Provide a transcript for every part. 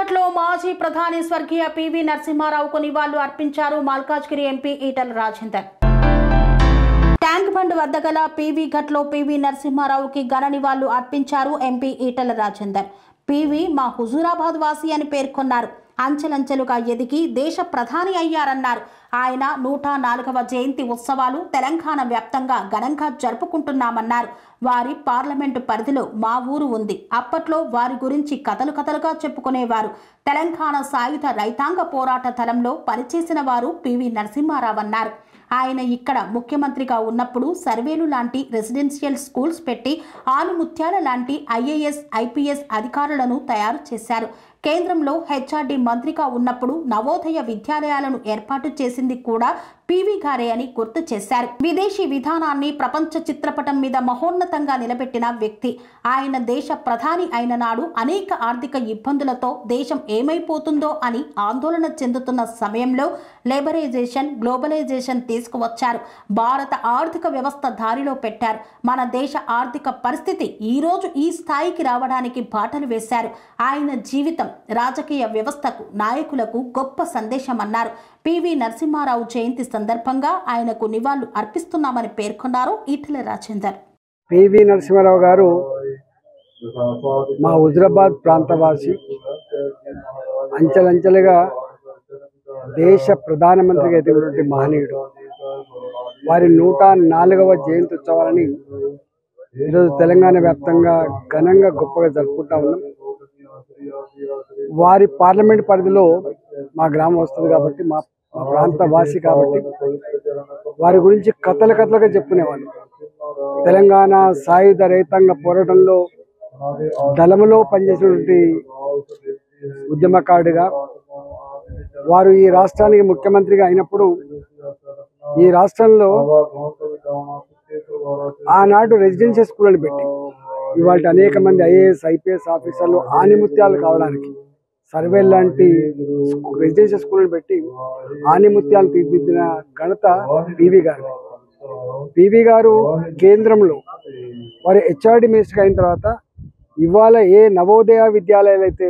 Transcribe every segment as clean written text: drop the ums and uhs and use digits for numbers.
ఘట్లో మాజీ ప్రధాని స్వర్గీయ పివి నరసింహారావుకు నివాళులు అర్పించారు Malkajgiri MP Etela Rajender. Tank bund వద్ద గల పివి ఘట్లో పివి నరసింహారావుకి ఘన నివాళులు అర్పించారు ఎంపీ ఈటల రాజేందర్. పివి మా హుజూరాబాద్ వాసి అని పేర్కొన్నారు. అంచెలంచెలుగా ఎదిగి దేశ ప్రధాని అయ్యారన్నారు. ఆయన 104వ జయంతి ఉత్సవాలు తెలంగాణ వ్యాప్తంగా ఘనంగా జరుపుకుంటున్నామన్నారు. వారి పార్లమెంటు పరిధిలో మా ఊరు ఉంది. అప్పట్లో వారి గురించి కథలుగా చెప్పుకునేవారు. తెలంగాణ సాయుధ రైతాంగ పోరాట తలంలో పనిచేసిన వారు పివి నరసింహారావు అన్నారు. ఆయన ఇక్కడ ముఖ్యమంత్రిగా ఉన్నప్పుడు సర్వేలు లాంటి రెసిడెన్షియల్ స్కూల్స్ పెట్టి ఆనుముత్యాల లాంటి ఐఏఎస్ ఐపీఎస్ అధికారులను తయారు చేశారు. కేంద్రంలో హెచ్ఆర్డీ మంత్రిగా ఉన్నప్పుడు నవోదయ విద్యాలయాలను ఏర్పాటు చేసింది కూడా పివి గారే అని గుర్తు చేశారు. విదేశీ విధానాన్ని ప్రపంచ చిత్రపటం మీద మహోన్నతంగా నిలబెట్టిన వ్యక్తి. ఆయన దేశ ప్రధాని అయిన నాడు అనేక ఆర్థిక ఇబ్బందులతో దేశం ఏమైపోతుందో అని ఆందోళన చెందుతున్న సమయంలో లేబరైజేషన్, గ్లోబలైజేషన్ తీసుకువచ్చారు. భారత ఆర్థిక వ్యవస్థ దారిలో పెట్టారు. మన దేశ ఆర్థిక పరిస్థితి ఈ రోజు ఈ స్థాయికి రావడానికి బాటలు వేశారు. ఆయన జీవితం రాజకీయ వ్యవస్థకు, నాయకులకు గొప్ప సందేశం అన్నారు. పివి నరసింహారావు జయంతి సందర్భంగా ఆయనకు నివాళులు అర్పిస్తున్నామని పేర్కొన్నారు ఈటల రాజేందర్. పివి నరసింహారావు గారు మా హుజూరాబాద్ ప్రాంతవాసి. అంచెలంచెలుగా దేశ ప్రధానమంత్రిగా ఎదిగినటువంటి మహనీయుడు. వారి 104వ జయంతి ఉత్సవాలని ఈరోజు తెలంగాణ వ్యాప్తంగా ఘనంగా గొప్పగా జరుపుకుంటా ఉన్నాం. వారి పార్లమెంట్ పరిధిలో మా గ్రామం వస్తుంది కాబట్టి, మా ప్రాంత వాసి కాబట్టి వారి గురించి కథలుగా చెప్పుకునేవాళ్ళు. తెలంగాణ సాయుధ రైతాంగ పోరాటంలో దళములో పనిచేసినటువంటి ఉద్యమకారుడిగా వారు ఈ రాష్ట్రానికి ముఖ్యమంత్రిగా అయినప్పుడు ఈ రాష్ట్రంలో ఆనాడు రెసిడెన్షియల్ స్కూళ్ళని పెట్టి ఇవాళ అనేక మంది ఐఏఎస్ ఐపీఎస్ ఆఫీసర్లు ఆనిముత్యాలు కావడానికి సర్వేల్ లాంటి రెసిడెన్షియల్ స్కూళ్ళని పెట్టి ఆనిముత్యాలు తీర్చిదిద్దిన ఘనత పివి గారు. పివి గారు కేంద్రంలో వారి హెచ్ఆర్డీ మినిస్టర్ అయిన తర్వాత ఇవాళ ఏ నవోదయ విద్యాలయాలు అయితే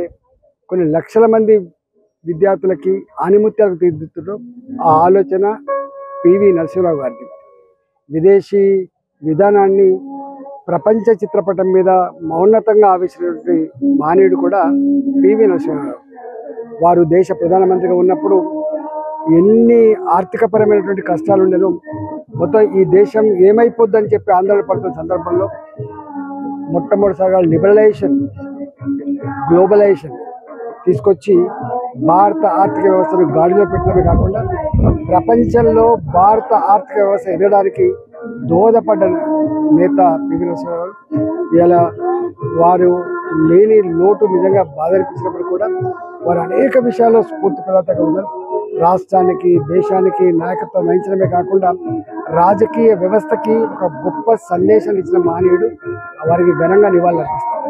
కొన్ని లక్షల మంది విద్యార్థులకి ఆనిముత్యాలకు తీర్చిదిద్దుతారో ఆ ఆలోచన పివి నరసింహారావు గారిది. విదేశీ విధానాన్ని ప్రపంచ చిత్రపటం మీద మౌన్నతంగా ఆవిష్కరించినటువంటి మానవుడు కూడా పివి నరసింహారావు. వారు దేశ ప్రధానమంత్రిగా ఉన్నప్పుడు ఎన్ని ఆర్థికపరమైనటువంటి కష్టాలు ఉండేనో, మొత్తం ఈ దేశం ఏమైపోద్దని చెప్పి ఆందోళన పడుతున్న సందర్భంలో మొట్టమొదటిసారిగా లిబరలైజేషన్, గ్లోబలైజేషన్ తీసుకొచ్చి భారత ఆర్థిక వ్యవస్థను గాడిలో పెట్టడమే కాకుండా ప్రపంచంలో భారత ఆర్థిక వ్యవస్థ ఎదగడానికి దోహదపడ్డ నేత పివి నరసింహారావు. ఇలా వారు లేని లోటు నిజంగా బాధనిపించినప్పుడు కూడా వారు అనేక విషయాల్లో స్ఫూర్తి ప్రదాతగా ఉన్నారు. రాష్ట్రానికి, దేశానికి నాయకత్వం వహించడమే కాకుండా రాజకీయ వ్యవస్థకి ఒక గొప్ప సందేశాన్ని ఇచ్చిన మహనీయుడు. వారికి ఘనంగా నివాళులు అర్పిస్తారు.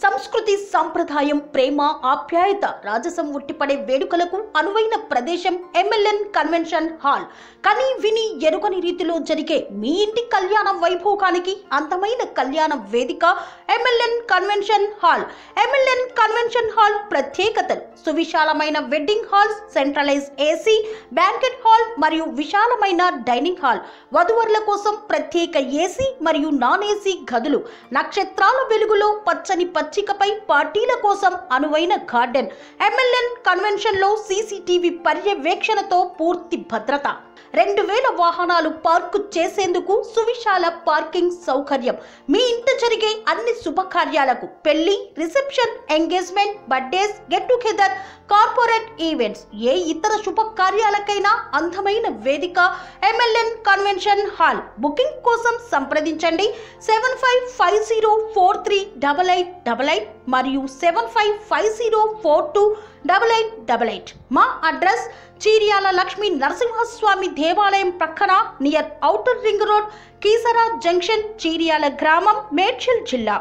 సంస్కృతి, సంప్రదాయం, ప్రేమ, ఆప్యాయత, రాజసం ఉట్టిపడే వేడుకలకు అనువైన ప్రదేశం ఎంఎల్ఎన్ కన్వెన్షన్ హాల్. కని విని ఎరుగని రీతిలో జరిగే మీ ఇంటి కళ్యాణ వైభోగానికి అందమైన కళ్యాణ వేదిక MLN convention hall. MLN convention hall ప్రత్యేకతలు: సువిశాలమైన wedding halls, centralise AC banquet hall మరియు విశాలమైన డైనింగ్ హాల్, వధువరుల కోసం ప్రత్యేక ఏసీ మరియు నాన్ ఏసీ గదులు, నక్షత్రాల వెలుగులో పచ్చని పచ్చికపై పార్టీల కోసం అనువైన గార్డెన్. ఎంఎల్ఎన్ కన్వెన్షన్ లో సీసీటీవీ పర్యవేక్షణతో పూర్తి భద్రత, 2000 వాహనాలు పార్కు చేసేందుకు సువిశాల పార్కింగ్ సౌకర్యం. మీ ఇంట జరిగే అన్ని శుభకార్యాలకు, పెళ్లి, reception, engagement, birthdays, get together, corporate events, ఏ ఇతర శుభకార్యాలకైనా అందమైన వేదిక ఎంఎల్ఎన్ కన్వెన్షన్ హాల్. బుకింగ్ కోసం సంప్రదించండి 7550438888 మరియు 7550428888. మా అడ్రస్ చీర్యాల లక్ష్మీ నరసింహస్వామి దేవాలయం ప్రక్కన, near outer ring road, Keesara junction, Cheeryal గ్రామం, మేడ్చల్ జిల్లా.